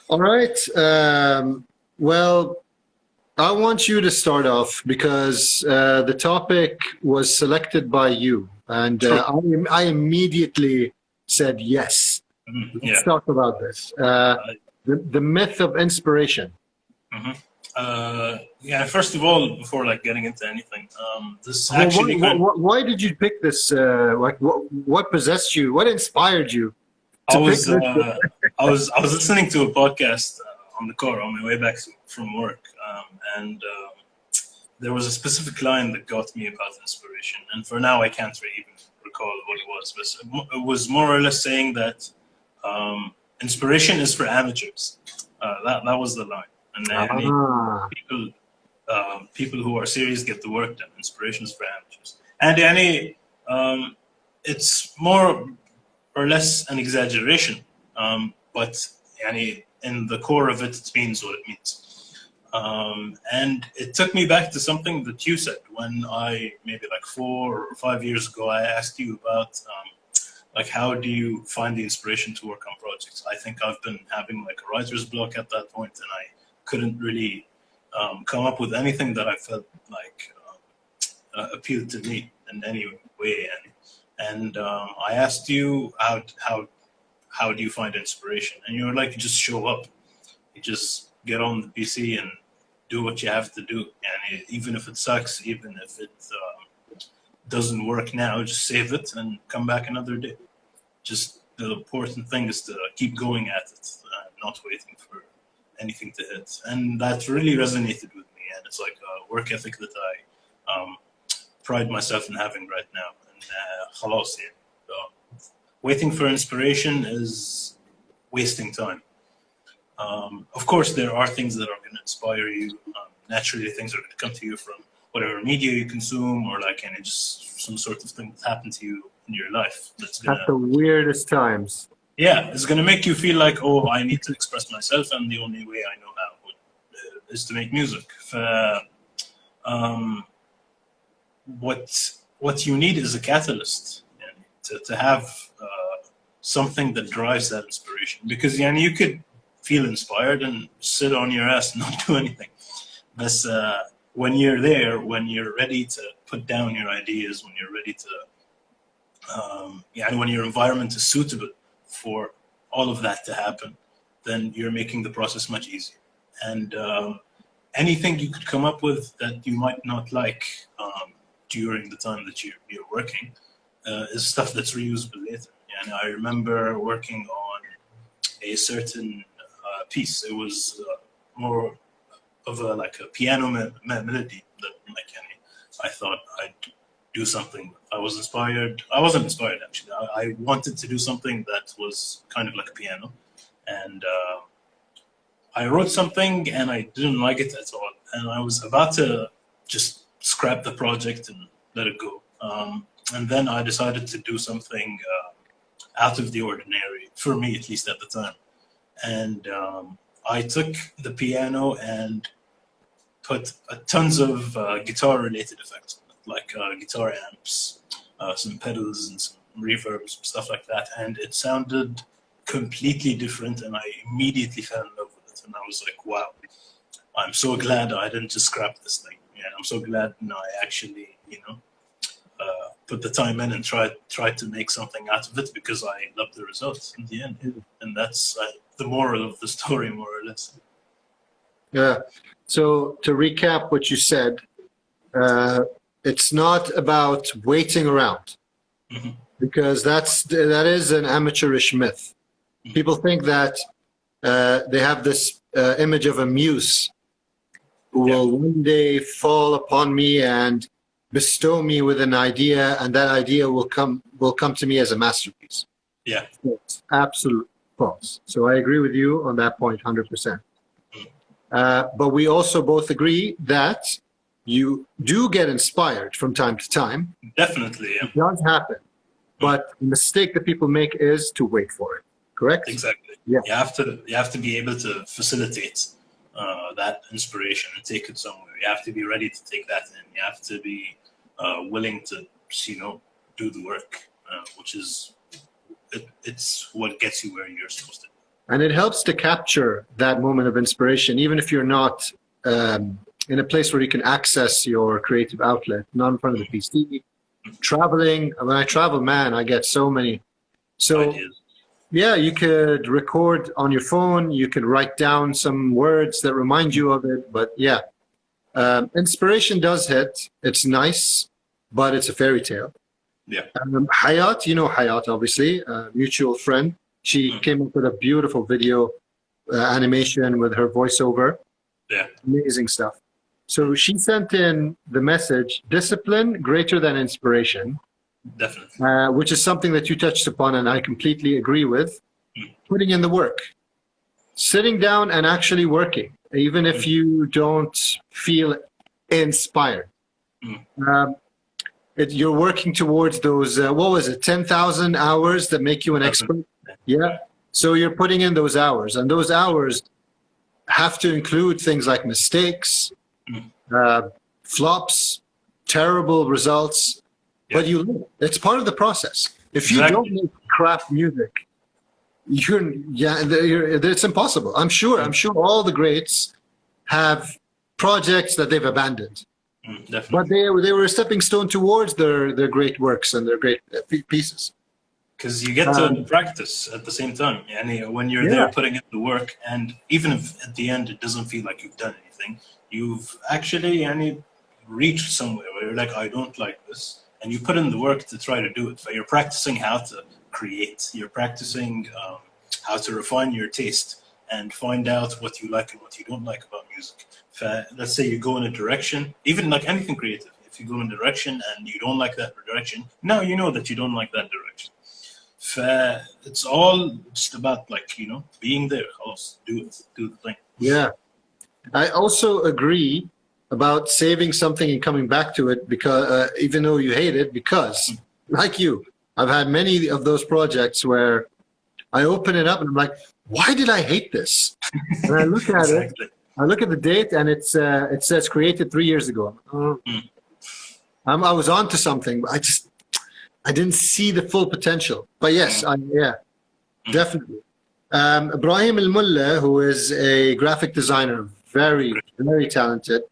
All right. Well, I want you to start off because the topic was selected by you, and True. I immediately said yes. Let's Yeah. talk about this. Uh, The myth of inspiration. mhm. Yeah. First of all, before getting into anything, this Well, actually why did you pick this? What possessed you? What inspired you I to pick was this? I was listening to a podcast on the car on my way back from work, and there was a specific line that got me about inspiration. And for now, I can't really even recall what it was, but it was more or less saying that inspiration is for amateurs. That was the line, and then Ah, people people who are serious get the work done. Inspiration is for amateurs, and it's more or less an exaggeration, but in the core of it, it means what it means. And it took me back to something that you said when maybe like 4 or 5 years ago, I asked you about how do you find the inspiration to work on projects. I think I've been having like a writer's block at that point, and I couldn't really come up with anything that I felt appealed to me in any way. And I asked you how do you find inspiration, and you were like, you just show up, you just get on the PC and do what you have to do, and even if it sucks, even if it doesn't work now, just save it and come back another day. Just the important thing is to keep going at it, not waiting for anything to hit, and that really resonated with me, and it's like a work ethic that I pride myself in having right now. And خلاص يعني. So, waiting for inspiration is wasting time. Of course, there are things that are going to inspire you. Naturally, things are going to come to you from whatever media you consume, or just some sort of thing that happened to you in your life that's at gonna, the weirdest times. yeah, it's gonna make you feel like, oh, I need to express myself, and the only way I know how is to make music. Um, what you need is a catalyst, to have something that drives that inspiration, because you could feel inspired and sit on your ass and not do anything, but when you're there, when you're ready to put down your ideas, when you're ready to and when your environment is suitable for all of that to happen, then you're making the process much easier. And anything you could come up with that you might not like during the time that you're working is stuff that's reusable later. And I remember working on a certain piece. It was more of a piano melody that I thought I'd do something. I was inspired. I wasn't inspired actually. I wanted to do something that was kind of like a piano, and I wrote something and I didn't like it at all, and I was about to just scrap the project and let it go. And then I decided to do something out of the ordinary, for me at least at the time. And I took the piano and put tons of guitar-related effects, like guitar amps, some pedals, and some reverbs, stuff like that. And it sounded completely different, and I immediately fell in love with it. And I was like, wow, I'm so glad I didn't just scrap this thing. Yeah, I'm so glad I actually, put the time in and tried to make something out of it, because I love the results in the end. And that's the moral of the story, more or less. Yeah. So to recap what you said, it's not about waiting around, Mhm. because that is an amateurish myth. People think that they have this image of a muse who will one day fall upon me and bestow me with an idea, and that idea will come to me as a masterpiece. Yeah. It's absolute false. So I agree with you on that point, 100%. But we also both agree that you do get inspired from time to time. Definitely, yeah. It does happen. But the mistake that people make is to wait for it. Correct? Exactly. Yeah. You have to be able to facilitate that inspiration and take it somewhere. You have to be ready to take that in. You have to be willing to, do the work, which is it's what gets you where you're supposed to be. And it helps to capture that moment of inspiration, even if you're not in a place where you can access your creative outlet, not in front of the PC. Traveling, when I travel, man, I get so many. So, Ideas. yeah, you could record on your phone, you could write down some words that remind you of it. But yeah, inspiration does hit. It's nice, but it's a fairy tale. Yeah. Hayat, you know Hayat, obviously, a mutual friend. She came up with a beautiful video animation with her voiceover. Yeah. Amazing stuff. So she sent in the message, discipline greater than inspiration, Definitely. which is something that you touched upon and I completely agree with. Putting in the work, sitting down and actually working, even if you don't feel inspired. You're working towards those, what was it, 10,000 hours that make you an expert? Yeah. So you're putting in those hours, and those hours have to include things like mistakes, flops, terrible results, but it's part of the process. If you don't make crap music, it's impossible. I'm sure all the greats have projects that they've abandoned. Definitely. But they were a stepping stone towards their great works and their great pieces. Because you get to practice at the same time. And when you're there putting in the work, and even if at the end it doesn't feel like you've done anything, you've actually reached somewhere where you're like, I don't like this. And you put in the work to try to do it. But you're practicing how to create. You're practicing how to refine your taste and find out what you like and what you don't like about music. Let's say you go in a direction, even like anything creative. If you go in a direction and you don't like that direction, now you know that you don't like that direction. It's all just about being there. Do the thing. Yeah. I also agree about saving something and coming back to it, because even though you hate it, because like you, I've had many of those projects where I open it up and I'm like, why did I hate this? And I look at it, I look at the date, and it says created 3 years ago. I was on to something, but I didn't see the full potential. But yes, definitely. Ibrahim Al-Mullah, who is a graphic designer, very, very talented.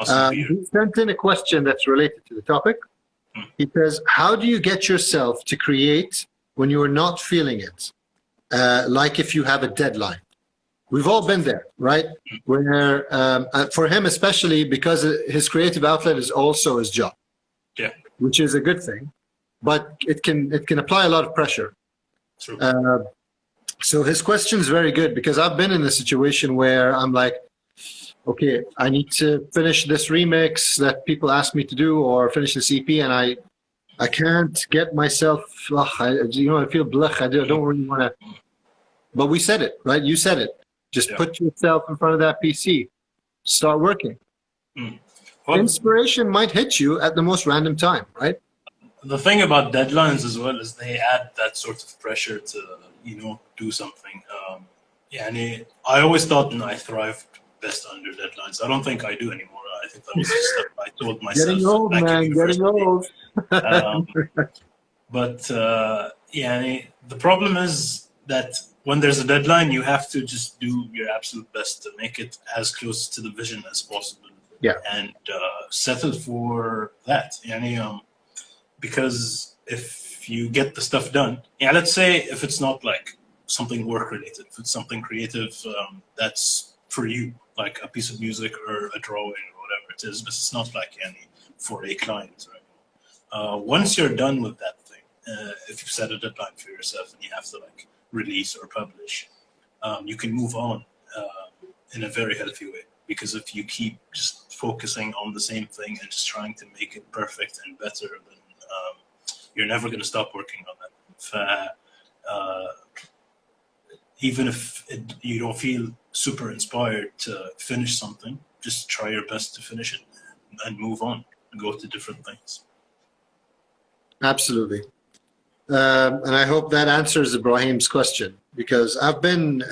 Awesome. He sent in a question that's related to the topic. He says, how do you get yourself to create when you are not feeling it? Like if you have a deadline. We've all been there, right? Where for him especially, because his creative outlet is also his job, which is a good thing, but it can apply a lot of pressure. True. So his question is very good, because I've been in a situation where I'm like, okay, I need to finish this remix that people ask me to do, or finish this EP, and I can't get myself. I feel blech. I don't really want to. But we said it, right? You said it. Just put yourself in front of that PC. Start working. Well, inspiration might hit you at the most random time, right? The thing about deadlines as well is they add that sort of pressure to, do something. I always thought I thrived best under deadlines. I don't think I do anymore. I think that was just stuff I told myself. Getting old, man. Getting old. But the problem is that when there's a deadline, you have to just do your absolute best to make it as close to the vision as possible. Yeah. And settle for that. Because if you get the stuff done, let's say if it's not like something work related, if it's something creative that's for you, like a piece of music or a drawing or whatever it is, but it's not like for a client. Right? Once you're done with that thing, if you set a deadline for yourself and you have to release or publish, you can move on in a very healthy way. Because if you keep just focusing on the same thing and just trying to make it perfect and better, then you're never going to stop working on that. Even if you don't feel super inspired to finish something, just try your best to finish it and move on and go to different things. Absolutely. And I hope that answers Ibrahim's question, because I've been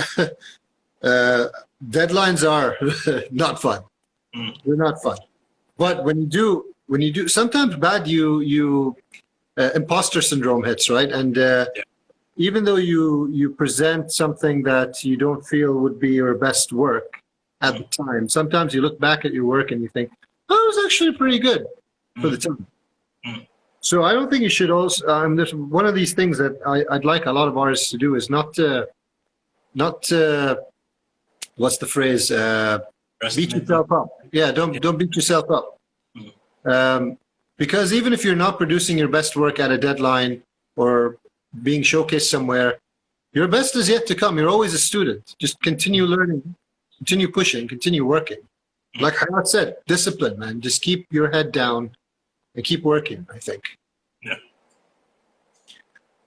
deadlines are not fun. They're not fun. But when you do sometimes bad, you imposter syndrome hits, right? And even though you present something that you don't feel would be your best work at the time, sometimes you look back at your work and you think, oh, it was actually pretty good for the time. So I don't think you should also. There's one of these things that I'd like a lot of artists to do is not what's the phrase? Beat yourself up. Yeah, don't beat yourself up. Because even if you're not producing your best work at a deadline or being showcased somewhere, your best is yet to come. You're always a student. Just continue learning, continue pushing, continue working. Like Hayat said, discipline, man. Just keep your head down and keep working, I think. Yeah.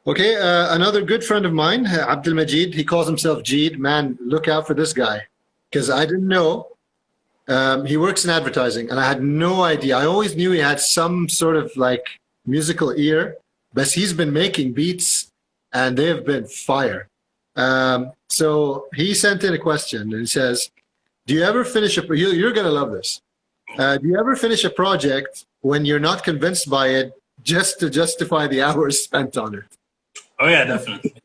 Okay, another good friend of mine, Abdul Majid, he calls himself Jeed. Man, look out for this guy. Because I didn't know. He works in advertising, and I had no idea. I always knew he had some sort of like musical ear, but he's been making beats, and they've been fire. So he sent in a question, and he says, do you ever finish you're going to love this. Do you ever finish a project when you're not convinced by it just to justify the hours spent on it? Oh yeah, definitely.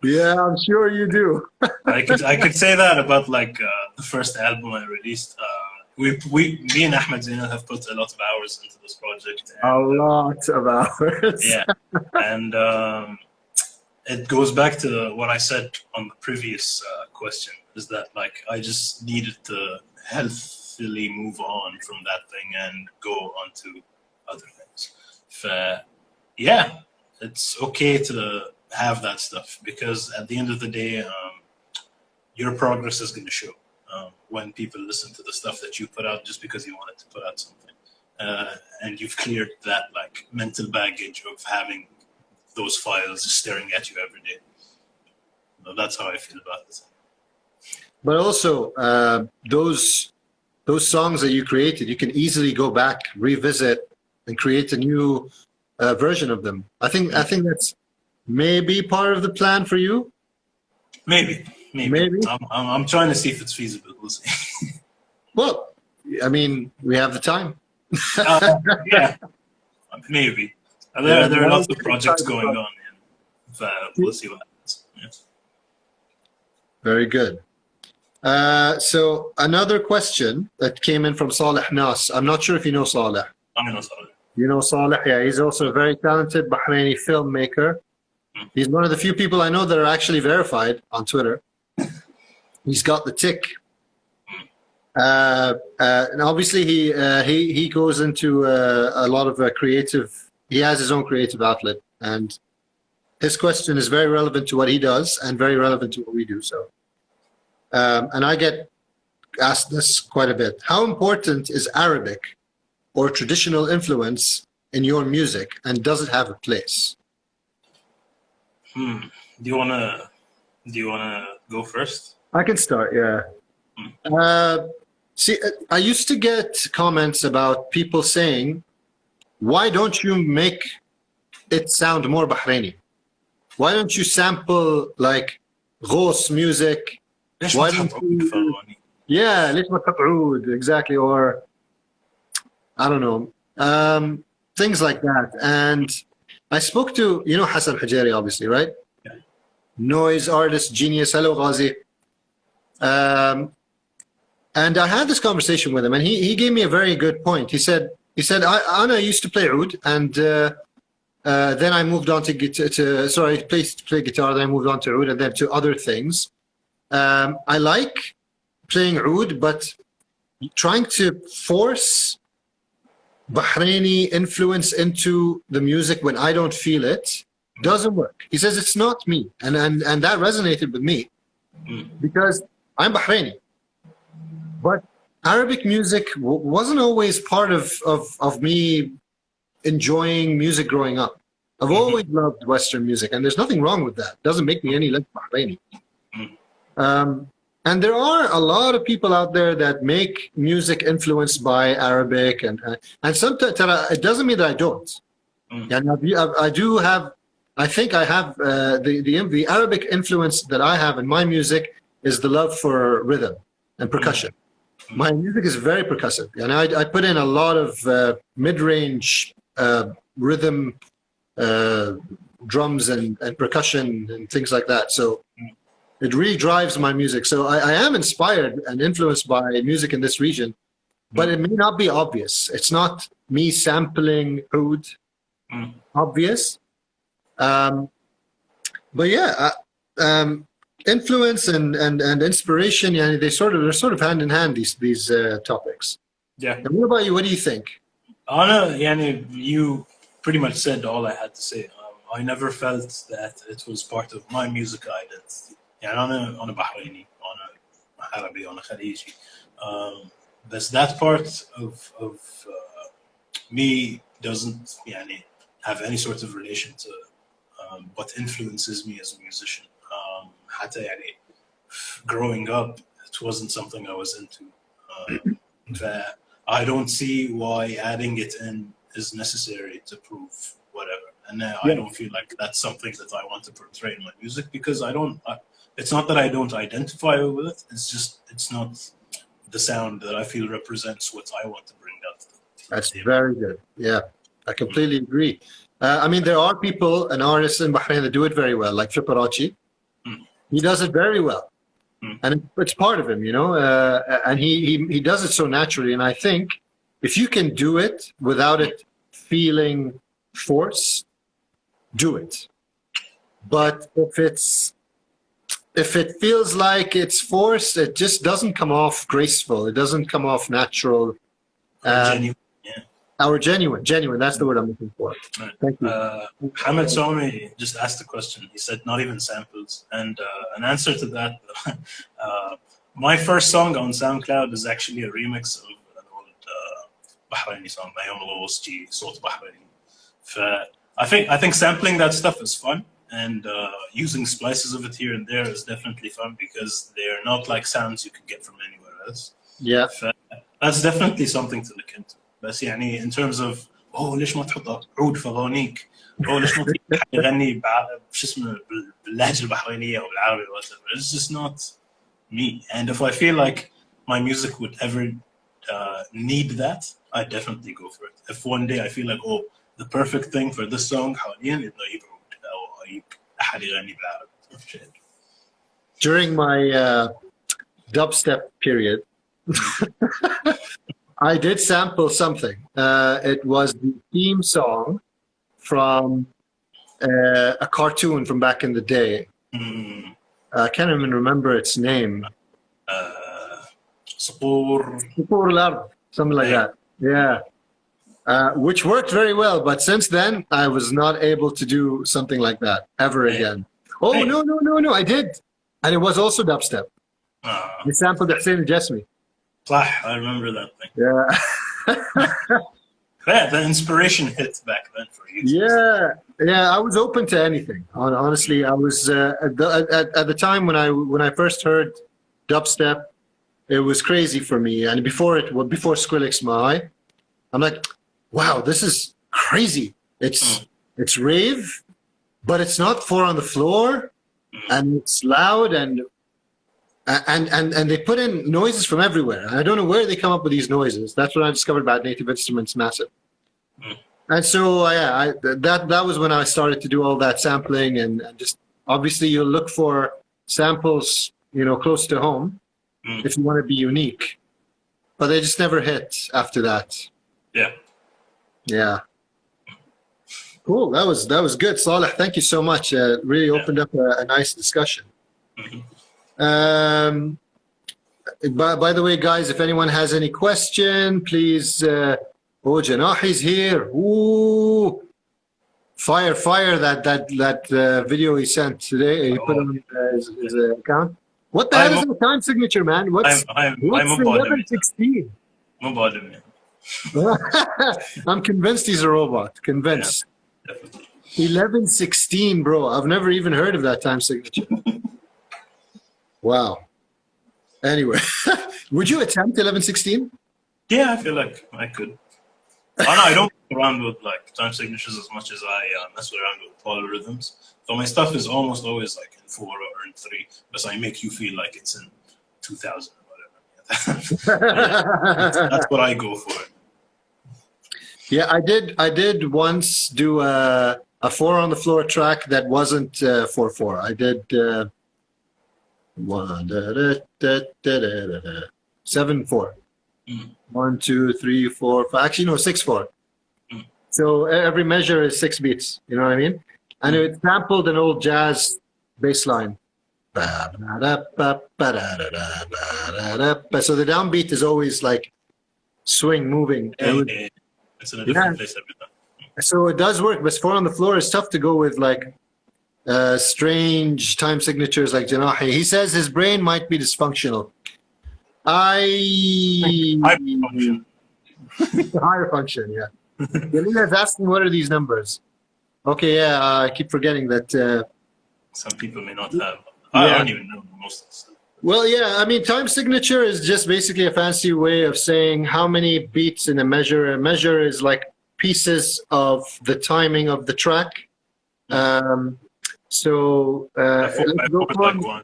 Yeah, I'm sure you do. I could say that about like the first album I released. Me and Ahmed Zainal have put a lot of hours into this project. A lot of hours. Yeah, and it goes back to what I said on the previous question, is that like I just needed to healthily move on from that thing and go on to other things. Yeah, it's okay to have that stuff, because at the end of the day, your progress is going to show when people listen to the stuff that you put out just because you wanted to put out something, and you've cleared that like mental baggage of having those files staring at you every day. So that's how I feel about it. But also, those songs that you created, you can easily go back, revisit, and create a new version of them. I think that's maybe part of the plan for you. Maybe. I'm trying to see if it's feasible. We'll see. Well, I mean, we have the time. Yeah, maybe. There are lots of projects going on, and we'll see what happens. Yeah. Very good. So another question that came in from Saleh Nas. I'm not sure if you know Saleh. I know Saleh. You know Saleh? Yeah, he's also a very talented Bahraini filmmaker. He's one of the few people I know that are actually verified on Twitter. He's got the tick. And obviously he goes into a lot of creative. He has his own creative outlet, and his question is very relevant to what he does and very relevant to what we do. So, and I get asked this quite a bit. How important is Arabic or traditional influence in your music, and does it have a place? Do you wanna go first? I can start. Yeah. See, I used to get comments about people saying, why don't you make it sound more Bahraini? Why don't you sample like Ghos music? Why don't you, yeah, ليش ما تقعود, exactly, or I don't know, things like that. And I spoke to, you know, Hassan Hajeri, obviously, right? Yeah. Noise artist, genius. Hello, Ghazi. And I had this conversation with him, and he gave me a very good point. He said, Ana used to play oud, and then I moved on to play guitar, then I moved on to oud, and then to other things. I like playing oud, but trying to force Bahraini influence into the music when I don't feel it doesn't work. He says it's not me, and that resonated with me because I'm Bahraini. But Arabic music wasn't always part of me enjoying music growing up. I've always loved Western music, and there's nothing wrong with that. It doesn't make me any less Bahraini. And there are a lot of people out there that make music influenced by Arabic, and sometimes it doesn't mean that I don't. And I do have. I think I have the Arabic influence that I have in my music is the love for rhythm and percussion. My music is very percussive, and I put in a lot of mid-range rhythm drums and percussion and things like that. So it really drives my music. So I am inspired and influenced by music in this region, but it may not be obvious. It's not me sampling oud obvious. But yeah, influence and inspiration, yeah, they're sort of hand in hand, these topics. Yeah. And what about you? What do you think? Anna, yani, you pretty much said all I had to say. I never felt that it was part of my music identity. يعني أنا بحريني أنا عربي أنا خليجي. But that part of me doesn't يعني have any sort of relation to what influences me as a musician. حتى يعني growing up, it wasn't something I was into. I don't see why adding it in is necessary to prove whatever. And I don't feel like that's something that I want to portray in my music because it's not that I don't identify with it. It's just, it's not the sound that I feel represents what I want to bring out. That's very good. Yeah, I completely agree. I mean, there are people and artists in Bahrain that do it very well, like Fiparachi. He does it very well. And it's part of him, you know, and he does it so naturally. And I think if you can do it without it feeling forced, do it. But if it feels like it's forced, it just doesn't come off graceful. It doesn't come off natural. Genuine. Our genuine. That's the word I'm looking for. Right. Thank you. Hamid Somi just asked a question. He said, not even samples. And an answer to that, my first song on SoundCloud is actually a remix of an old Bahraini song, Ayam al-Wusti, Sawt Bahraini. I think sampling that stuff is fun. And using splices of it here and there is definitely fun because they're not like sounds you can get from anywhere else. Yeah. That's definitely something to look into. بس يعني in terms of ليش ما تحط عود في اغانيك؟ ليش ما في حد يغني شو اسمه باللهجه البحرينيه او بالعربي or whatever. It's just not me. And if I feel like my music would ever need that, I definitely go for it. If one day I feel like the perfect thing for this song حاليا انه يجيب عود او يجيب احد يغني بالعربي. During my dubstep period, I did sample something. It was the theme song from a cartoon from back in the day. I can't even remember its name. Sapur Al-Ard, something like that. Yeah. Which worked very well, but since then, I was not able to do something like that ever again. Oh, no, I did. And it was also dubstep. We sampled Hussein Al-Jasmi. I remember that thing. Yeah. Yeah, the inspiration hit back then for you. Yeah, I was open to anything. Honestly, I was at the time when I first heard dubstep, it was crazy for me. And before Skrillex Mai, I'm like, wow, this is crazy. It's rave, but it's not four on the floor, and it's loud and they put in noises from everywhere. I don't know where they come up with these noises. That's what I discovered about Native Instruments Massive. And so, that was when I started to do all that sampling and just obviously you look for samples, you know, close to home if you want to be unique. But they just never hit after that. Yeah. Cool. That was good, Saleh. Thank you so much. Really opened up a nice discussion. By the way, guys, if anyone has any question, please. Janahi's here. Ooh, fire! That video he sent today. He put on his account. What the hell is the time signature, man? What's 11:16? I'm convinced he's a robot. Convinced. Yeah, definitely. 11:16, bro. I've never even heard of that time signature. Wow. Anyway, would you attempt 11:16? Yeah, I feel like I could. I don't mess around with like time signatures as much as I mess around with polyrhythms. So my stuff is almost always like in 4 or in 3, but I make you feel like it's in 2000 or whatever. That's what I go for. Yeah, I did once do a 4 on the floor track that wasn't 4/4. I did 7/4. Mm. 1, 2, 3, 4, 5. Actually, no, 6/4. Mm. So every measure is 6 beats. You know what I mean? And it sampled an old jazz bass line. So the downbeat is always like swing, moving. It's in a different place every time. So it does work, but 4 on the floor is tough to go with like strange time signatures like Janahi. He says his brain might be dysfunctional. Hyperfunction. Higher function, yeah. Yalila's asking what are these numbers? Okay, yeah, I keep forgetting that. Some people may not have. I don't even know most of the stuff. Well, yeah, I mean, time signature is just basically a fancy way of saying how many beats in a measure. A measure is like pieces of the timing of the track. So let's go for,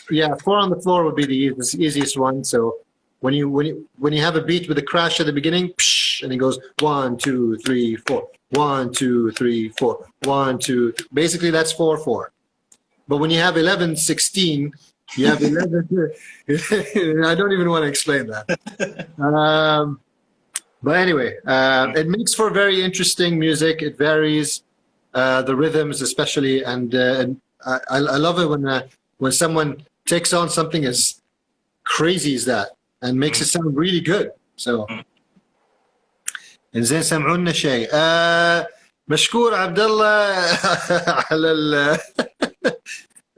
yeah, 4 on the floor would be the easiest one. So when you have a beat with a crash at the beginning, psh, and it goes 1, 2, 3, 4, 1, 2, 3, 4, 1, 2. Basically, that's 4/4. But when you have 11, 16, you have 11. I don't even want to explain that. But anyway, it makes for very interesting music. It varies, the rhythms especially, and I love it when someone takes on something as crazy as that and makes it sound really good. So, إنزين سمعونا شيء. مشكور عبد الله على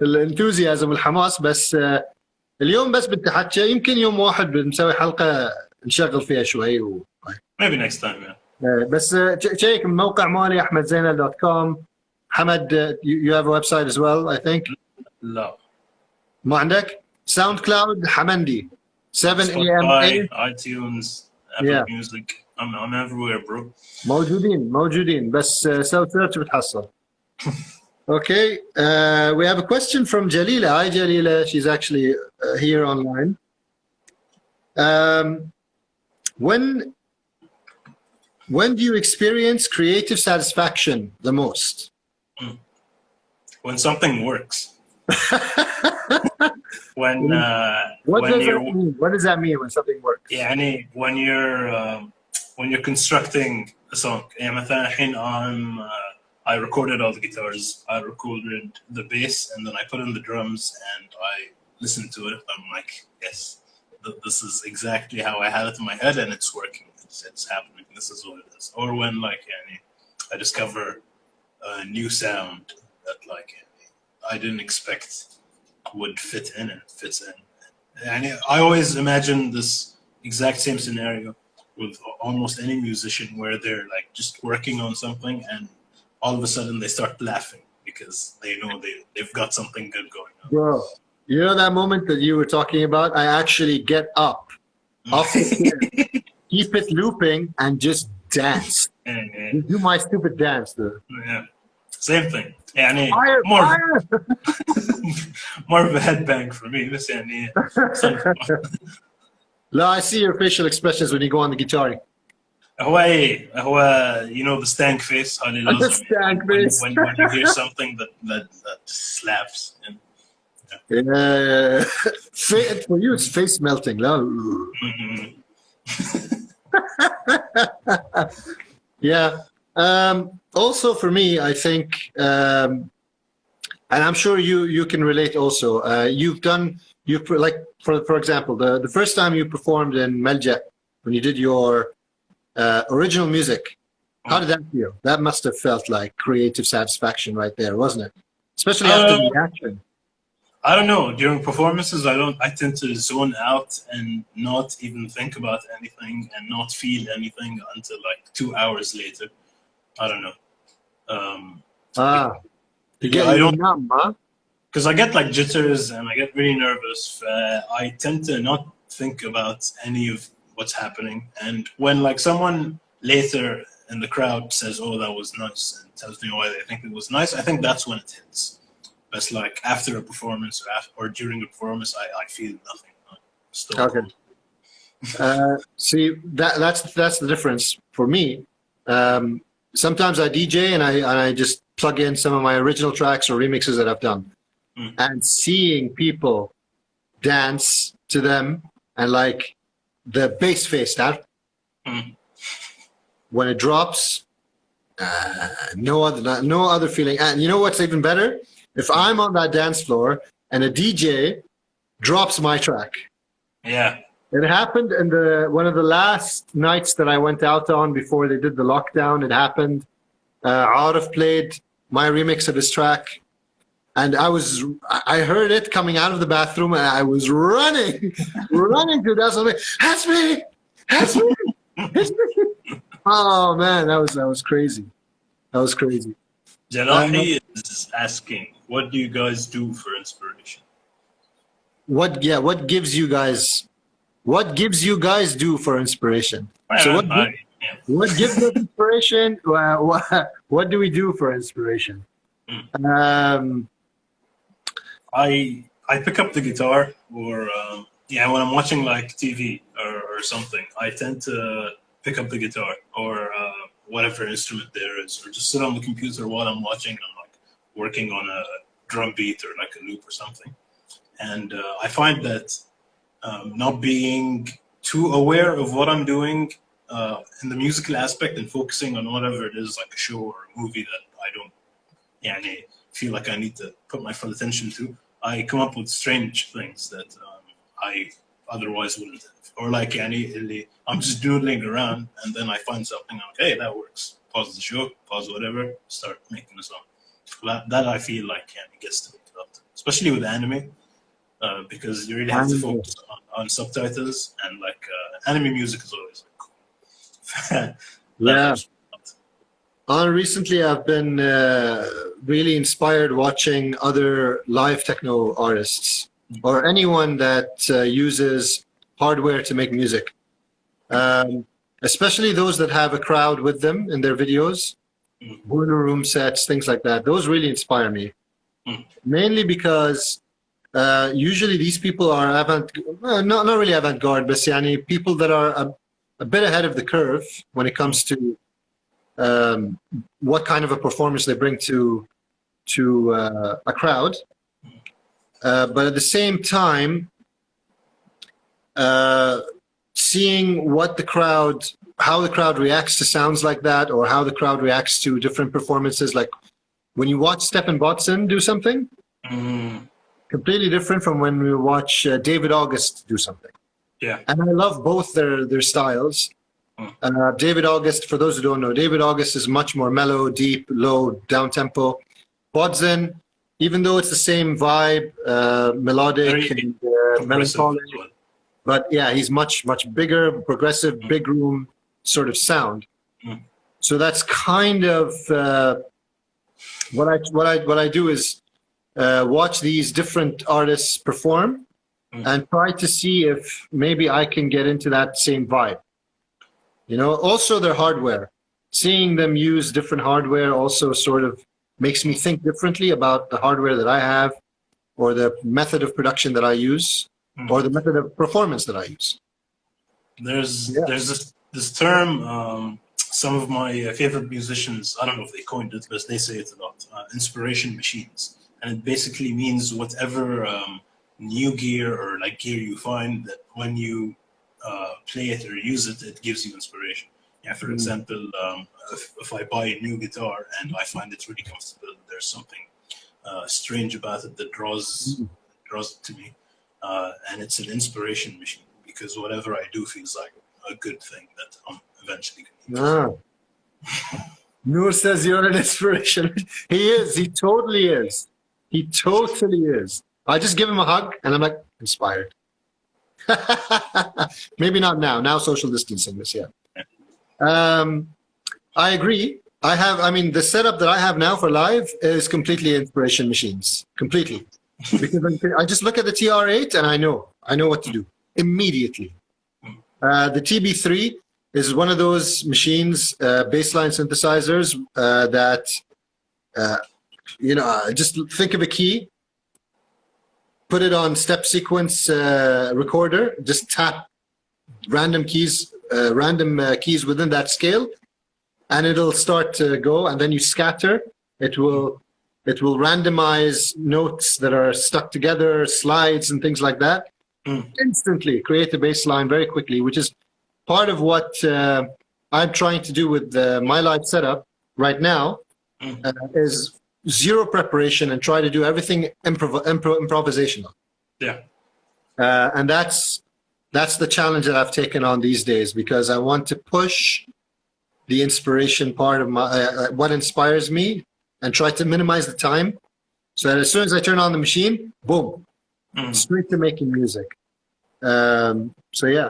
الانثوزيازم والحماس، بس اليوم بس بنتحكى، يمكن يوم واحد بنسوي حلقة نشغل فيها شوي Maybe next time, yeah. بس شيك الموقع مالي ahmedzeinal.com. حمد, you have a website as well, I think. لا. ما عندك؟ SoundCloud حمندي 7 a.m. Spotify, iTunes, Apple Yeah. Music. I'm everywhere, bro. موجودين بس سوي سيرش بتحصل. Okay, we have a question from Jalila. Hi, Jalila. She's actually here online. When do you experience creative satisfaction the most? When something works. What does that mean when something works? يعني when you're constructing a song. يعني مثلا الحين I recorded all the guitars, I recorded the bass, and then I put in the drums and I listened to it. I'm like, yes, this is exactly how I had it in my head, and it's working. It's happening. This is what it is. Or when I discover a new sound that I didn't expect would fit in, and it fits in. And I always imagine this exact same scenario with almost any musician where they're just working on something and all of a sudden they start laughing because they know they've got something good going on. Bro, you know that moment that you were talking about? I actually get up off the chair, keep it looping, and just dance. Do my stupid dance, dude. Yeah, same thing. يعني Fire! more of a headbang for me. بس يعني No, I see your facial expressions when you go on the guitar. هو you know the stank face. The stank face. When you hear something that slaps. And, For you, it's face melting. No? Yeah. Also, for me, I think, and I'm sure you can relate. Also, for example, the first time you performed in Melja, when you did your original music, how did that feel? That must have felt like creative satisfaction right there, wasn't it? Especially after the reaction. I don't know. During performances, I tend to zone out and not even think about anything and not feel anything until 2 hours later. I don't know. You get numb, huh? Because I get jitters and I get really nervous. I tend to not think about any of what's happening. And when someone later in the crowd says, "Oh, that was nice," and tells me why they think it was nice, I think that's when it hits. But after a performance or during a performance, I feel nothing. Still okay. See, that's the difference for me. Sometimes I DJ and I just plug in some of my original tracks or remixes that I've done, and seeing people dance to them, and like the bass face that when it drops, no other feeling. And you know what's even better? If I'm on that dance floor and a DJ drops my track. Yeah. It happened in one of the last nights that I went out on before they did the lockdown. It happened. Arif played my remix of his track, and I heard it coming out of the bathroom, and I was running to dance. I'm like, that's me. It's me. Oh man, that was crazy. That was crazy. Jalahi is asking, what do you guys do for inspiration? What gives you guys do for inspiration? So what gives us inspiration? What do we do for inspiration? I pick up the guitar, or when I'm watching like TV or something, I tend to pick up the guitar or whatever instrument there is, or just sit on the computer while I'm watching. I'm like working on a drum beat or like a loop or something, and I find that not being too aware of what I'm doing in the musical aspect and focusing on whatever it is, like a show or a movie that I don't feel like I need to put my full attention to, I come up with strange things that I otherwise wouldn't have. Or like I'm just doodling around and then I find something, I'm like, hey, that works. Pause the show, pause whatever, start making a song. That I feel like gets to me a lot, especially with anime, because you really have to focus on subtitles, and like anime music is always like cool. Yeah. Recently, I've been really inspired watching other live techno artists or anyone that uses hardware to make music, especially those that have a crowd with them in their videos, boiler room sets, things like that. Those really inspire me, mainly because usually these people are not really avant-garde, but people that are a bit ahead of the curve when it comes to what kind of a performance they bring to a crowd, but at the same time, seeing how the crowd reacts to sounds like that, or how the crowd reacts to different performances. Like when you watch Stephen Botson do something, completely different from when we watch David August do something. Yeah, and I love both their styles. David August, for those who don't know, David August is much more mellow, deep, low, down tempo. Botson, even though it's the same vibe, melodic and melancholic, but yeah, he's much bigger, progressive, big room sort of sound. So that's kind of what I do is watch these different artists perform and try to see if maybe I can get into that same vibe. Also their hardware. Seeing them use different hardware also sort of makes me think differently about the hardware that I have, or the method of production that I use, or the method of performance that I use. There's this term, some of my favorite musicians, I don't know if they coined it, but they say it a lot, inspiration machines. And it basically means whatever new gear or like gear you find, that when you play it or use it, it gives you inspiration. Yeah, for example, if I buy a new guitar and I find it really comfortable, there's something strange about it that draws it to me, and it's an inspiration machine, because whatever I do feels like a good thing that I'm eventually going to use. Noor says you're an inspiration. He is. He totally is. He totally is. I just give him a hug and I'm like, inspired. Maybe not now. Now social distancing this, yeah. I agree. The setup that I have now for live is completely inspiration machines. Completely. Because I just look at the TR8 and I know what to do immediately. The TB3 is one of those machines, baseline synthesizers that, just think of a key, put it on step sequence recorder, just tap random keys within that scale, and it'll start to go, and then you scatter it will randomize notes that are stuck together, slides and things like that. Instantly create the bass line very quickly, which is part of what I'm trying to do with my live setup right now. Is zero preparation and try to do everything improvisational. Yeah. And that's the challenge that I've taken on these days, because I want to push the inspiration part of my what inspires me and try to minimize the time, so that as soon as I turn on the machine, boom, straight to making music. So yeah.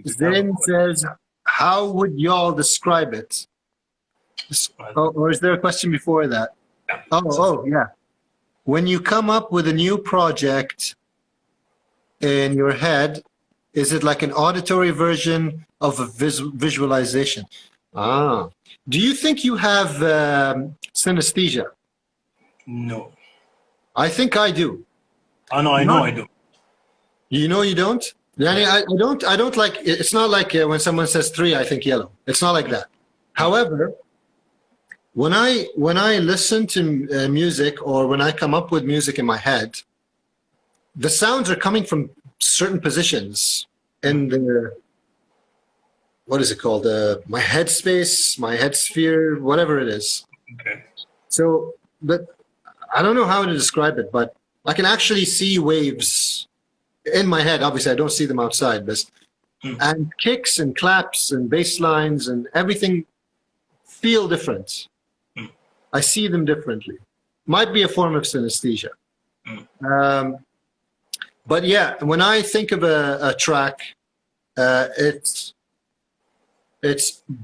Zain says, how would y'all describe it? Or is there a question before that? Oh, yeah. When you come up with a new project in your head, is it like an auditory version of a visualization? Do you think you have synesthesia? No. I think I do. Oh, no, I know I do. You know you don't? I don't like, it's not like when someone says 3, I think yellow. It's not like that. However, when I listen to music, or when I come up with music in my head, the sounds are coming from certain positions in the, what is it called? My head space, my head sphere, whatever it is. Okay. So, but I don't know how to describe it, but I can actually see waves in my head. Obviously, I don't see them outside, but and kicks and claps and bass lines and everything feel different. I see them differently. Might be a form of synesthesia. But yeah, when I think of a track, it's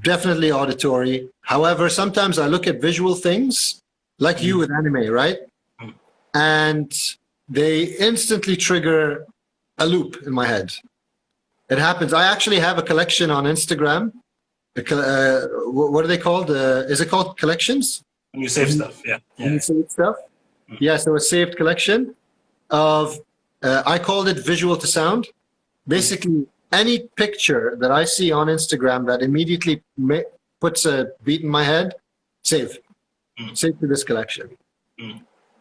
definitely auditory. However, sometimes I look at visual things, like you with anime, right? And they instantly trigger a loop in my head. It happens. I actually have a collection on Instagram. What are they called? Is it called collections? When you save stuff, yeah. When you save stuff? Yeah, so a saved collection of, I called it visual to sound. Basically, any picture that I see on Instagram that immediately puts a beat in my head, save. Save to this collection.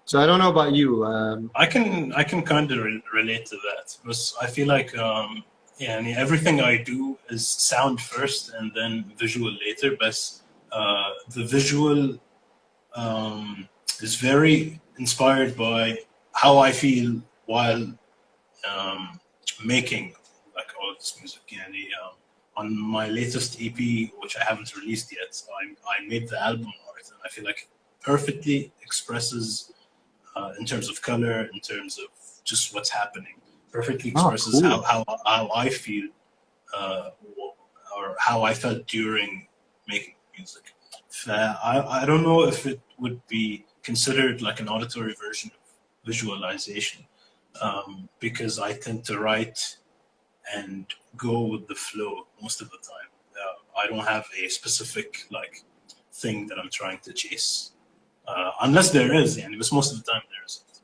So I don't know about you. I can kind of relate to that, because I feel like everything I do is sound first and then visual later. But the visual is very inspired by how I feel while making like all of this music. On my latest EP, which I haven't released yet, I made the album art, and I feel like it perfectly expresses, in terms of color, in terms of just what's happening, perfectly expresses how I feel, or how I felt during making music. I don't know if it would be considered like an auditory version of visualization, because I tend to write and go with the flow most of the time. I don't have a specific like thing that I'm trying to chase, unless there is, but most of the time there isn't.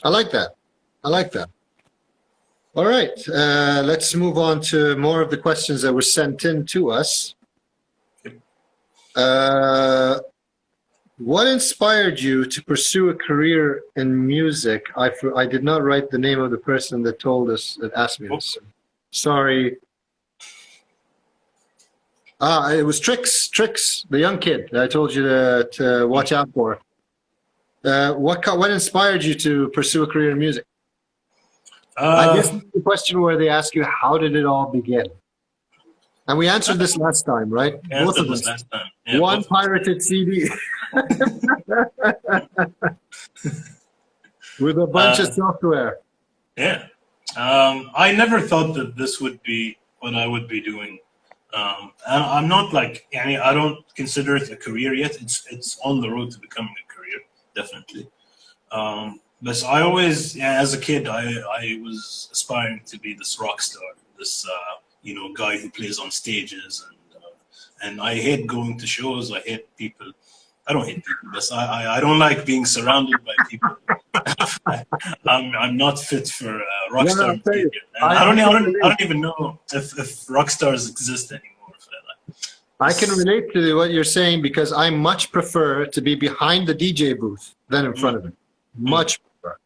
I like that. All right, let's move on to more of the questions that were sent in to us. What inspired you to pursue a career in music? I did not write the name of the person that told us, that asked me this. Sorry. It was Trix, the young kid that I told you to watch out for. What inspired you to pursue a career in music? I guess the question where they ask you, how did it all begin? And we answered this last time, right? Both of us. Yeah, one pirated CD with a bunch of software. Yeah. I never thought that this would be what I would be doing. I'm not like, I don't consider it a career yet. It's on the road to becoming a career, definitely. But I always, as a kid, I was aspiring to be this rock star, this guy who plays on stages, and I hate going to shows. I hate people. I don't hate people, but I don't like being surrounded by people. I'm not fit for rock star behavior. I don't even know if rock stars exist anymore. I can relate to what you're saying because I much prefer to be behind the DJ booth than in front of it. Much prefer.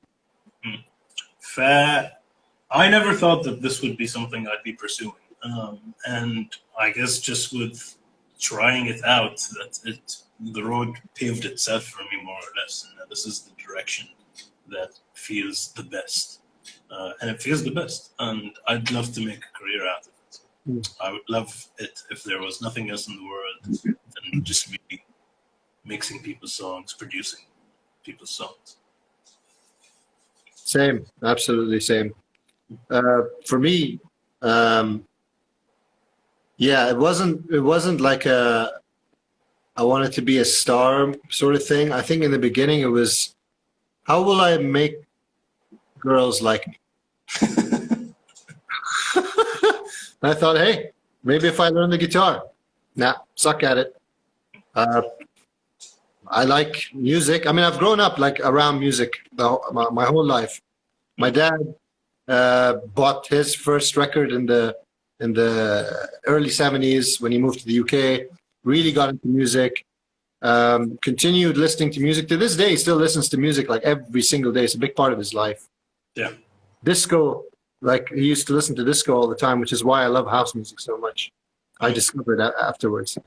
I never thought that this would be something I'd be pursuing. And I guess just with trying it out, the road paved itself for me more or less. And this is the direction that feels the best. And it feels the best. And I'd love to make a career out of it. I would love it if there was nothing else in the world than just me mixing people's songs, producing people's songs. Same, absolutely same. For me, it wasn't like I wanted to be a star sort of thing. I think in the beginning it was, how will I make girls like me? I thought, hey, maybe if I learn the guitar. Nah, suck at it. I like music. I mean, I've grown up like around music my whole life. My dad bought his first record in the early 70s when he moved to the UK. Really got into music. Continued listening to music. To this day, he still listens to music like every single day. It's a big part of his life. Yeah. Disco. Like he used to listen to disco all the time, which is why I love house music so much. I discovered that afterwards.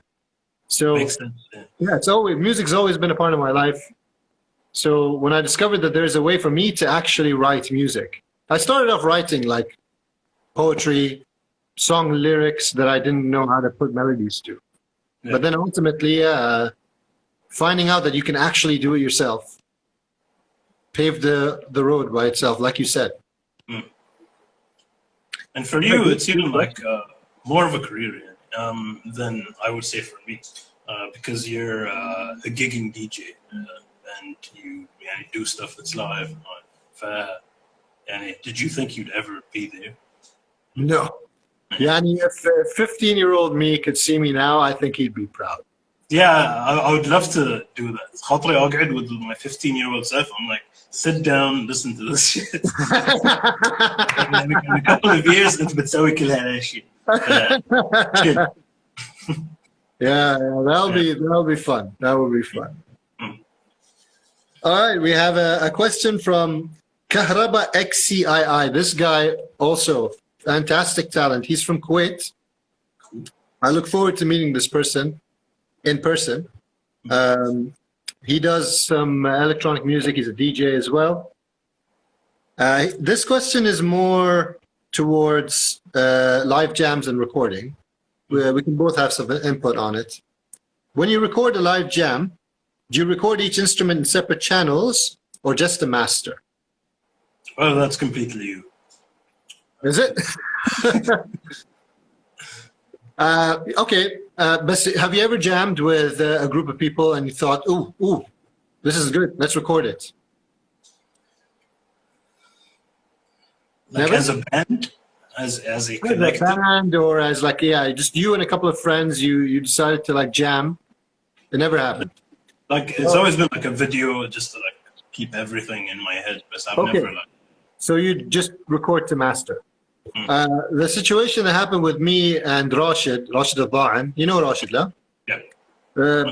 So Makes sense. yeah, music's always been a part of my life. So when I discovered that there's a way for me to actually write music, I started off writing like poetry, song lyrics that I didn't know how to put melodies to. Yeah. But then ultimately, finding out that you can actually do it yourself, paved the road by itself, like you said. And for you, it seemed like more of a career than I would say for me, because you're a gigging DJ and you do stuff that's live. Did you think you'd ever be there? No. Yani, if 15-year-old me could see me now, I think he'd be proud. Yeah, I would love to do that. خاطري أقعد with my 15-year-old self. I'm like, sit down, listen to this shit. And in a couple of years, أنت بتسوي كل هالأشياء. Yeah, that'll be fun. That will be fun. All right, we have a question from Kahraba XCII. This guy also fantastic talent. He's from Kuwait. I look forward to meeting this person in person. He does some electronic music. He's a DJ as well. This question is more towards live jams and recording. We can both have some input on it. When you record a live jam, do you record each instrument in separate channels or just the master? Well, that's completely you. Is it? Okay. But have you ever jammed with a group of people and you thought, ooh, this is good, let's record it? Like Never? as a band? As a collective? As a band or as like, just you and a couple of friends, you decided to like jam. It never happened. Like, it's always been like a video just to like keep everything in my head, but I've never like... So you just record to master. The situation that happened with me and Rashid Al-Da'an, you know Rashid, la? Yeah.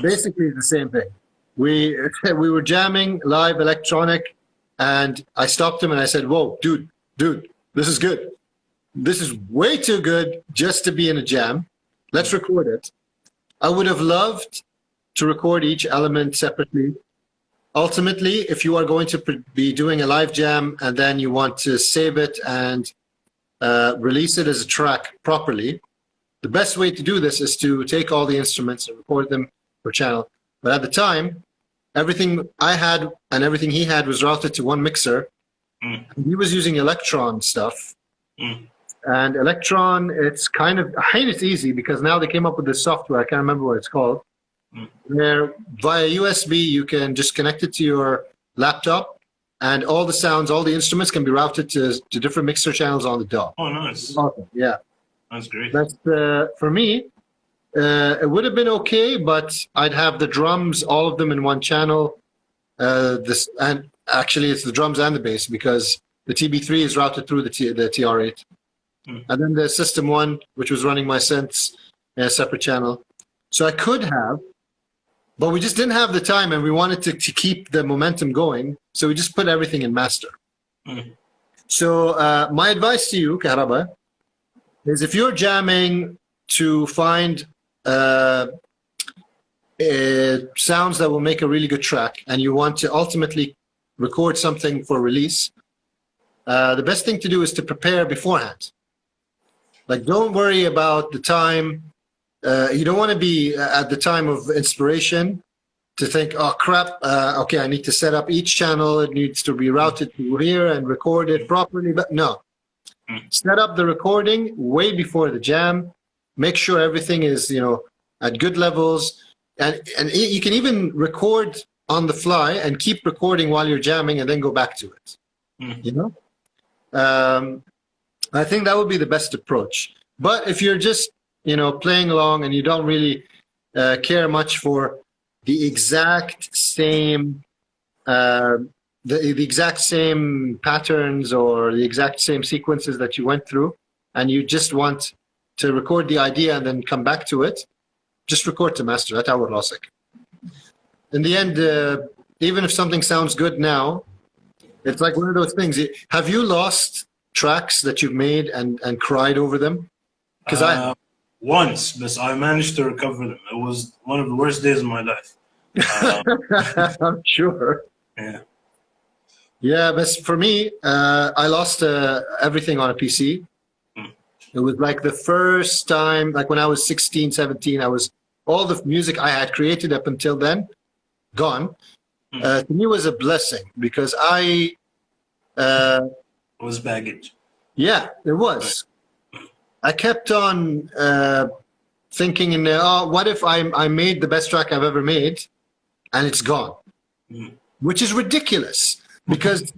Basically the same thing. We were jamming live electronic and I stopped him and I said, whoa, dude, this is good. This is way too good just to be in a jam. Let's record it. I would have loved to record each element separately. Ultimately, if you are going to be doing a live jam and then you want to save it and release it as a track properly, the best way to do this is to take all the instruments and record them per channel. But at the time, everything I had and everything he had was routed to one mixer. He was using Electron stuff. And Electron, it's it's easy because now they came up with this software, I can't remember what it's called, where via USB you can just connect it to your laptop and all the sounds, all the instruments can be routed to different mixer channels on the DAW. Oh, nice. Awesome. Yeah. That's great. That's for me, it would have been okay, but I'd have the drums, all of them in one channel. And actually it's the drums and the bass because the TB3 is routed through the TR8. And then the System 1, which was running my synths in a separate channel. So I could have, but we just didn't have the time, and we wanted to keep the momentum going. So we just put everything in master. Mm. So my advice to you, Kahraba, is if you're jamming to find sounds that will make a really good track, and you want to ultimately record something for release, the best thing to do is to prepare beforehand. Like, don't worry about the time. You don't want to be at the time of inspiration to think, oh crap, okay, I need to set up each channel. It needs to be routed to here and record it properly. But no, set up the recording way before the jam. Make sure everything is, at good levels. And you can even record on the fly and keep recording while you're jamming and then go back to it. I think that would be the best approach. But if you're just, playing along and you don't really care much for the exact same the exact same patterns or the exact same sequences that you went through, and you just want to record the idea and then come back to it, just record to master. That's our rasik. In the end, even if something sounds good now, it's like one of those things. Have you lost tracks that you've made and cried over them? Because once, but I managed to recover them. It was one of the worst days of my life. I'm sure. Yeah. Yeah, but for me, I lost everything on a PC. It was like the first time, like when I was 16, 17, all the music I had created up until then, gone. To me, it was a blessing because it was baggage. Yeah, it was. I kept on thinking, what if I made the best track I've ever made and it's gone? Which is ridiculous because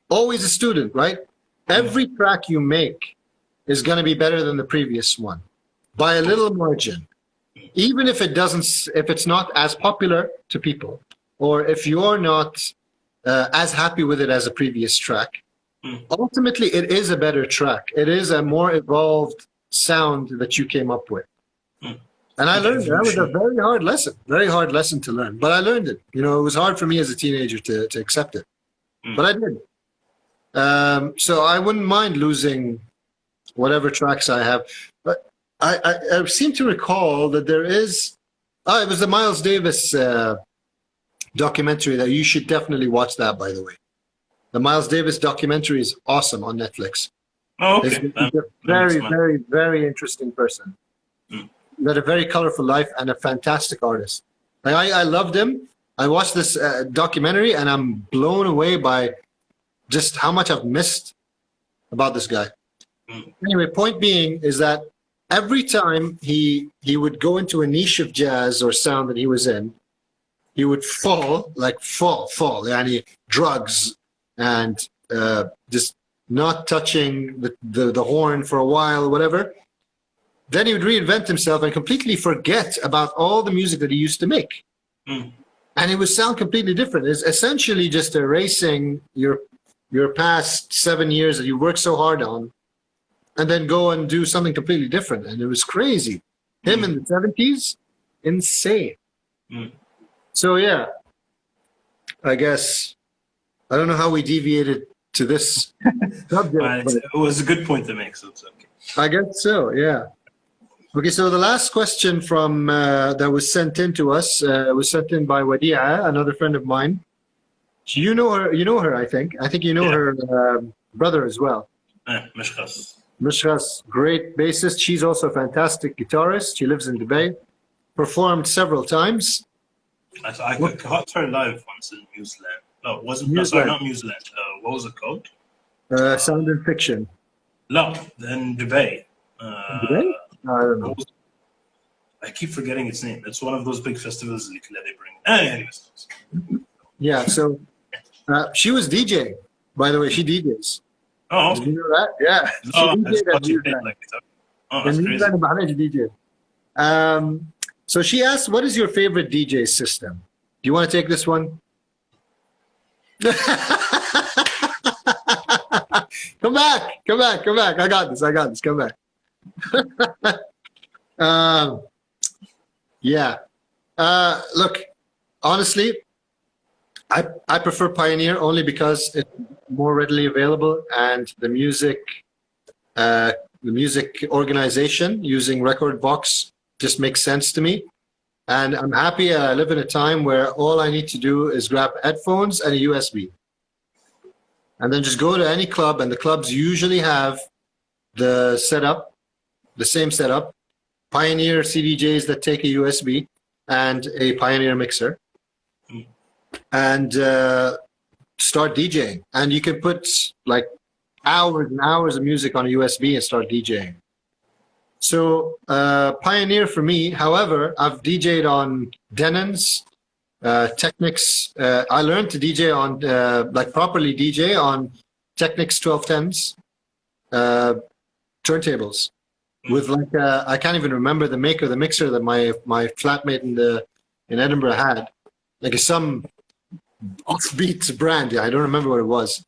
always a student, right? Every track you make is going to be better than the previous one by a little margin. Even if it's not as popular to people, or if you're not as happy with it as a previous track, ultimately it is a better track. It is a more evolved sound that you came up with. And I learned that was a very hard lesson to learn, but I learned it. It was hard for me as a teenager to accept it, but I did. So I wouldn't mind losing whatever tracks I have, but I seem to recall that there is, it was the Miles Davis documentary that you should definitely watch that, by the way. The Miles Davis documentary is awesome on Netflix. Oh, okay. He's a very, very, very interesting person. He had a very colorful life and a fantastic artist. Like, I loved him. I watched this documentary and I'm blown away by just how much I've missed about this guy. Anyway, point being is that every time he would go into a niche of jazz or sound that he was in, he would fall. Yani drugs and just not touching the horn for a while or whatever. Then he would reinvent himself and completely forget about all the music that he used to make. And it would sound completely different. It's essentially just erasing your past 7 years that you worked so hard on and then go and do something completely different. And it was crazy. Him in the 70s, insane. So yeah, I guess, I don't know how we deviated to this subject. But it was a good point to make, so it's okay. I guess so, yeah. Okay, so the last question from that was sent in to us was sent in by Wadia, another friend of mine. You know her, I think. I think you know her brother as well. Mishras. Mishras, great bassist. She's also a fantastic guitarist. She lives in Dubai. Performed several times. I caught her live once in New Zealand. No, sorry, not New Zealand. What was it called? Sound and Fiction. No, in Dubai. Dubai? No, I don't know. I keep forgetting its name. It's one of those big festivals that they bring. Anyways. Yeah, so she was DJing, by the way. She DJs. Oh, okay. Did you know that? Yeah. Oh, that's crazy. So she asked, what is your favorite DJ system? Do you want to take this one? Come back. I got this. Come back. Yeah. Look, honestly, I prefer Pioneer only because it's more readily available, and the music organization using Rekordbox just makes sense to me. And I'm happy I live in a time where all I need to do is grab headphones and a USB. And then just go to any club, and the clubs usually have the setup, the same setup, Pioneer CDJs that take a USB and a Pioneer mixer, and start DJing. And you can put like hours and hours of music on a USB and start DJing. So Pioneer for me. However, I've DJed on Denon's, Technics. I learned to DJ on like properly DJ on Technics 1210s turntables with like I can't even remember the make of the mixer that my flatmate in Edinburgh had, like some offbeat brand. Yeah, I don't remember what it was.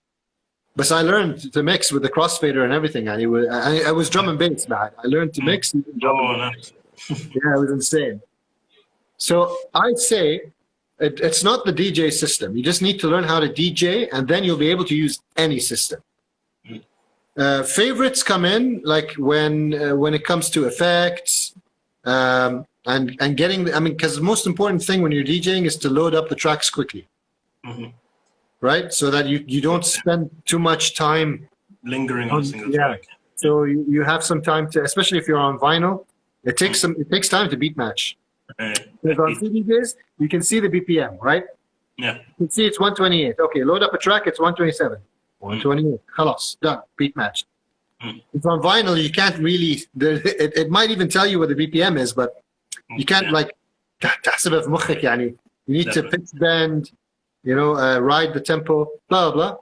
But I learned to mix with the crossfader and everything, and I was drum and bass, man. I learned to mix. Nice. Yeah, it was insane. So I'd say it's not the DJ system. You just need to learn how to DJ, and then you'll be able to use any system. Favorites come in like when it comes to effects, and getting. I mean, because the most important thing when you're DJing is to load up the tracks quickly. Mm-hmm. Right, so that you don't spend too much time lingering on a single track. So you have some time to, especially if you're on vinyl, it takes time to beat match. Because on CDJs, you can see the BPM, right? Yeah. You can see it's 128. Okay, load up a track, it's 127. 128. Khalas, done. Beat match. If on vinyl, you can't really. It might even tell you what the BPM is, but you can't like. You need to pitch bend. Ride the tempo, blah, blah.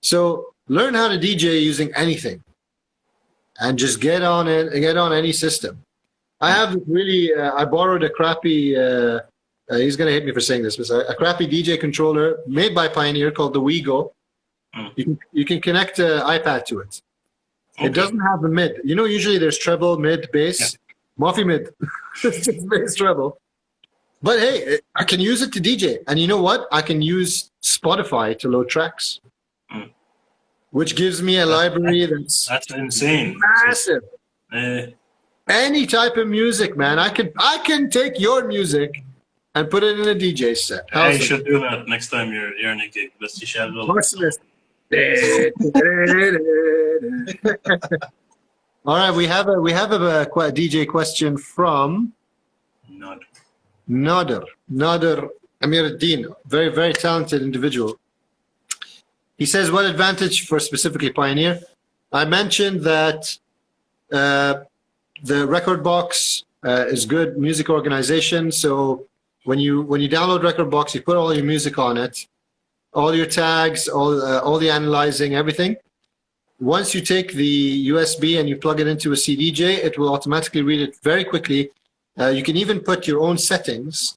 So learn how to DJ using anything and just get on any system. I have really, I borrowed a crappy, he's going to hate me for saying this, but a crappy DJ controller made by Pioneer called the WeGo. You can connect an iPad to it. Okay. It doesn't have a mid. Usually there's treble, mid, bass, Mafi mid. It's just bass, treble. But hey, I can use it to DJ. And you know what? I can use Spotify to load tracks, which gives me a library that's insane. Massive. Any type of music, man. I can take your music and put it in a DJ set. You should do that next time you're in a gig. All right, we have a DJ question from Nader Amir Ad-Din, very, very talented individual. He says, what advantage for specifically Pioneer? I mentioned that the Rekordbox is good music organization. So when you download Rekordbox, you put all your music on it, all your tags, all the analyzing, everything. Once you take the USB and you plug it into a CDJ, it will automatically read it very quickly. You can even put your own settings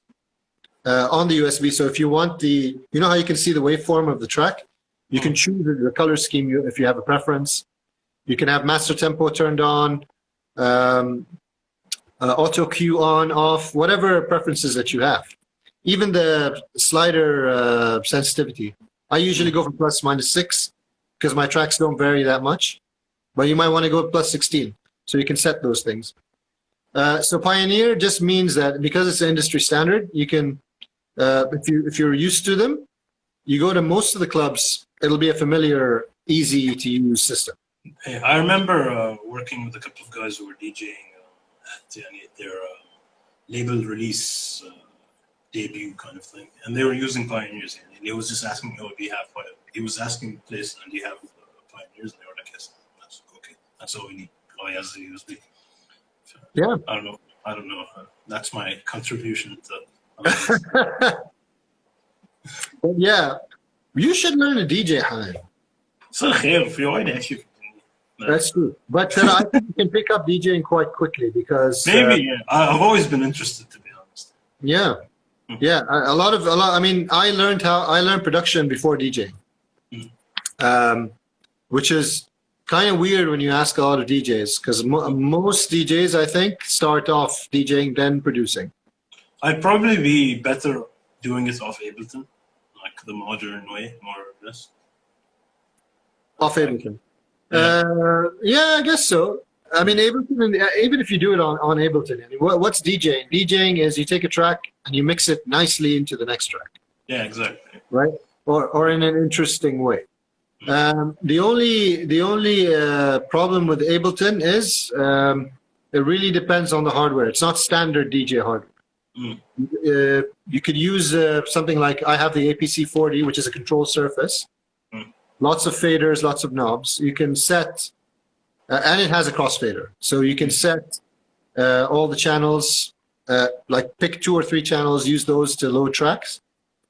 on the USB. So if you want how you can see the waveform of the track, you can choose the color scheme if you have a preference. You can have master tempo turned on, auto cue on, off, whatever preferences that you have. Even the slider sensitivity. I usually go for plus minus 6 because my tracks don't vary that much. But you might want to go plus 16. So you can set those things. So Pioneer just means that because it's an industry standard, you can, if you're used to them, you go to most of the clubs, it'll be a familiar, easy to use system. Hey, I remember working with a couple of guys who were DJing at their label release debut kind of thing, and they were using Pioneers. And he was just asking, do you have Pioneers? He was asking the place, and do you have Pioneers? And they were like, yes. That's okay. That's all we need. Oh, he has the USB. Yeah. I don't know. That's my contribution to. Yeah, you should learn to DJ, Hanan. That's true. But I think you can pick up DJing quite quickly because maybe I've always been interested, to be honest. Yeah, yeah. A lot. I mean, I learned production before DJing, which is kind of weird when you ask a lot of DJs, because most DJs, I think, start off DJing then producing. I'd probably be better doing it off Ableton, like the modern way, more or less. Off Ableton. Yeah. Yeah, I guess so. I mean, Ableton, even if you do it on Ableton, I mean, what's DJing? DJing is you take a track and you mix it nicely into the next track, Yeah, exactly. right? Or in an interesting way. The only problem with Ableton is it really depends on the hardware. It's not standard DJ hardware. You could use something like I have the APC40, which is a control surface. Lots of faders, lots of knobs. You can set, and it has a crossfader. So you can set all the channels, like pick 2 or 3 channels, use those to load tracks,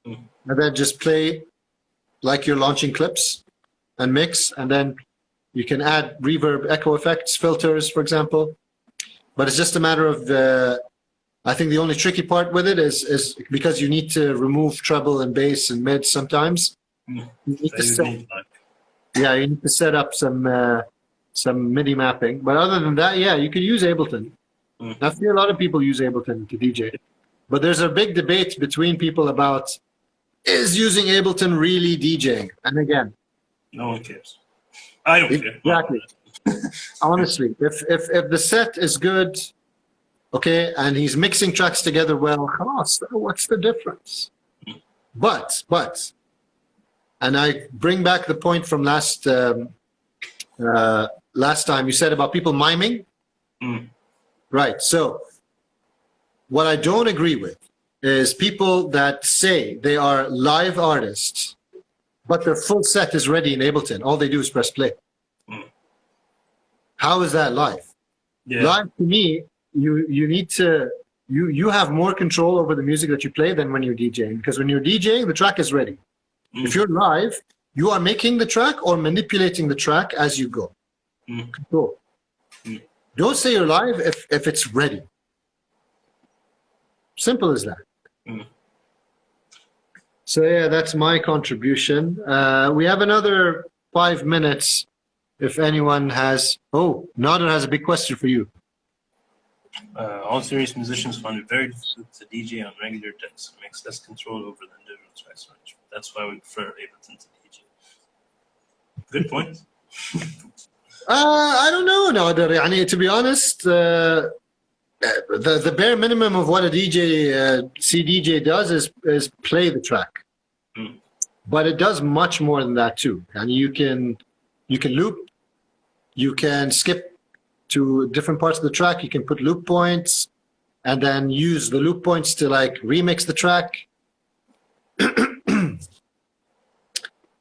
and then just play like you're launching clips and mix. And then you can add reverb, echo effects, filters, for example. But it's just a matter of I think the only tricky part with it is because you need to remove treble and bass and mid sometimes. You need to you need to set up some MIDI mapping. But other than that, yeah, you could use Ableton. I feel a lot of people use Ableton to DJ. But there's a big debate between people about, is using Ableton really DJing? And again, no one cares. I don't care. Exactly. Honestly, if the set is good, okay, and he's mixing tracks together well, what's the difference? But, and I bring back the point from last time you said about people miming. Right. So what I don't agree with is people that say they are live artists, but their full set is ready in Ableton. All they do is press play. How is that live? Yeah. Live to me, you need to you have more control over the music that you play than when you're DJing, because when you're DJing, the track is ready. If you're live, you are making the track or manipulating the track as you go. Control. Don't say you're live if it's ready. Simple as that. So yeah, that's my contribution. We have another 5 minutes if anyone has... Oh, Nader has a big question for you. All serious musicians find it very difficult to DJ on regular decks. It makes less control over the individual tracks management. That's why we prefer Ableton to DJ. Good point. I don't know, Nader. To be honest, the bare minimum of what a CDJ does is play the track. But it does much more than that too. And you can loop, you can skip to different parts of the track, you can put loop points, and then use the loop points to like remix the track.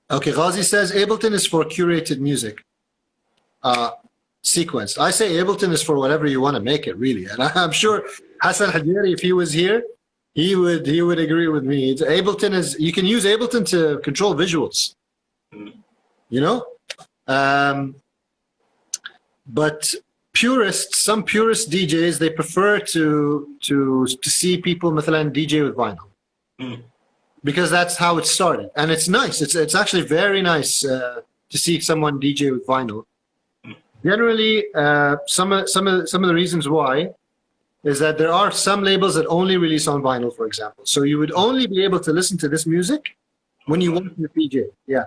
Okay, Ghazi says Ableton is for curated music. Sequence. I say Ableton is for whatever you want to make it, really. And I'm sure Hassan Hadjari, if he was here, he would agree with me. Ableton is, you can use Ableton to control visuals. You know? But some purist DJs, they prefer to see people مثلا DJ with vinyl. Because that's how it started. And it's nice. It's actually very nice to see someone DJ with vinyl. Generally, some of the reasons why is that there are some labels that only release on vinyl, for example. So you would only be able to listen to this music when you want to DJ. Yeah.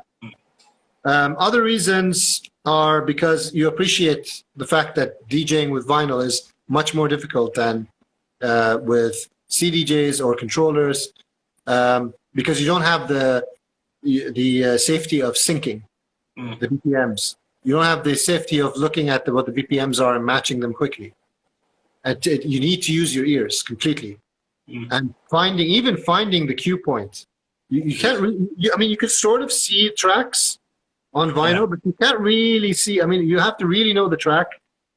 Other reasons are because you appreciate the fact that DJing with vinyl is much more difficult than with CDJs or controllers, because you don't have the safety of syncing the BPMs. You don't have the safety of looking at what the BPMs are and matching them quickly. You need to use your ears completely. And finding the cue point. You can't really, you could sort of see tracks on vinyl, but you can't really see. You have to really know the track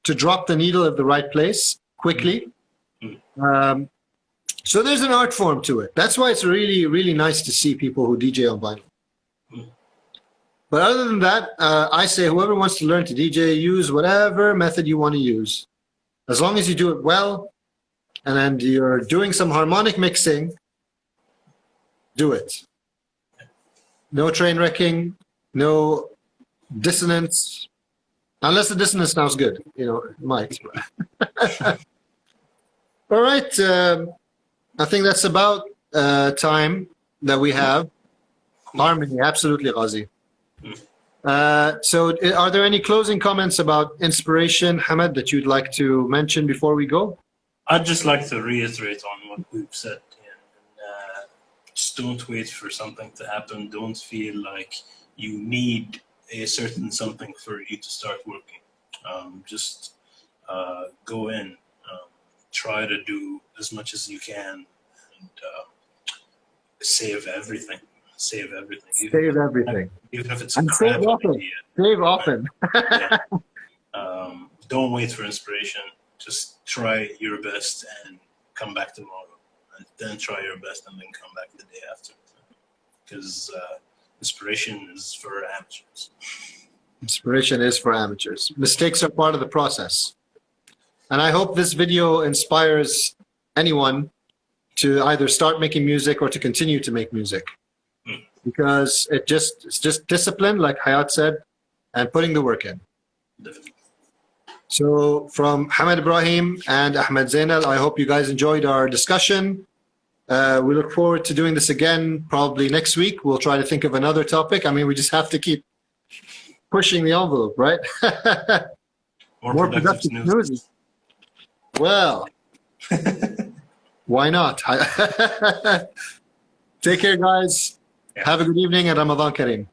to drop the needle at the right place quickly. So there's an art form to it. That's why it's really, really nice to see people who DJ on vinyl. But other than that, I say whoever wants to learn to DJ, use whatever method you want to use. As long as you do it well, and then you're doing some harmonic mixing, do it. No train wrecking, no dissonance, unless the dissonance sounds good. It might. All right. I think that's about time that we have. Harmony, absolutely, Ghazi. So, are there any closing comments about inspiration, Hamad, that you'd like to mention before we go? I'd just like to reiterate on what we've said. Just don't wait for something to happen. Don't feel like you need a certain something for you to start working. Just go in, try to do as much as you can, and save everything. Save everything. Save everything. Even if it's a And crap save often. idea. Save often. Yeah. Don't wait for inspiration. Just try your best and come back tomorrow. And then try your best and then come back the day after. Because inspiration is for amateurs. Inspiration is for amateurs. Mistakes are part of the process. And I hope this video inspires anyone to either start making music or to continue to make music. Because it's just discipline, like Hayat said, and putting the work in. Definitely. So from Hamad Ibrahim and Ahmed Zainal, I hope you guys enjoyed our discussion. We look forward to doing this again probably next week. We'll try to think of another topic. I mean, we just have to keep pushing the envelope, right? More productive snooze. Well, why not? Take care, guys. Yeah. Have a good evening and Ramadan Kareem.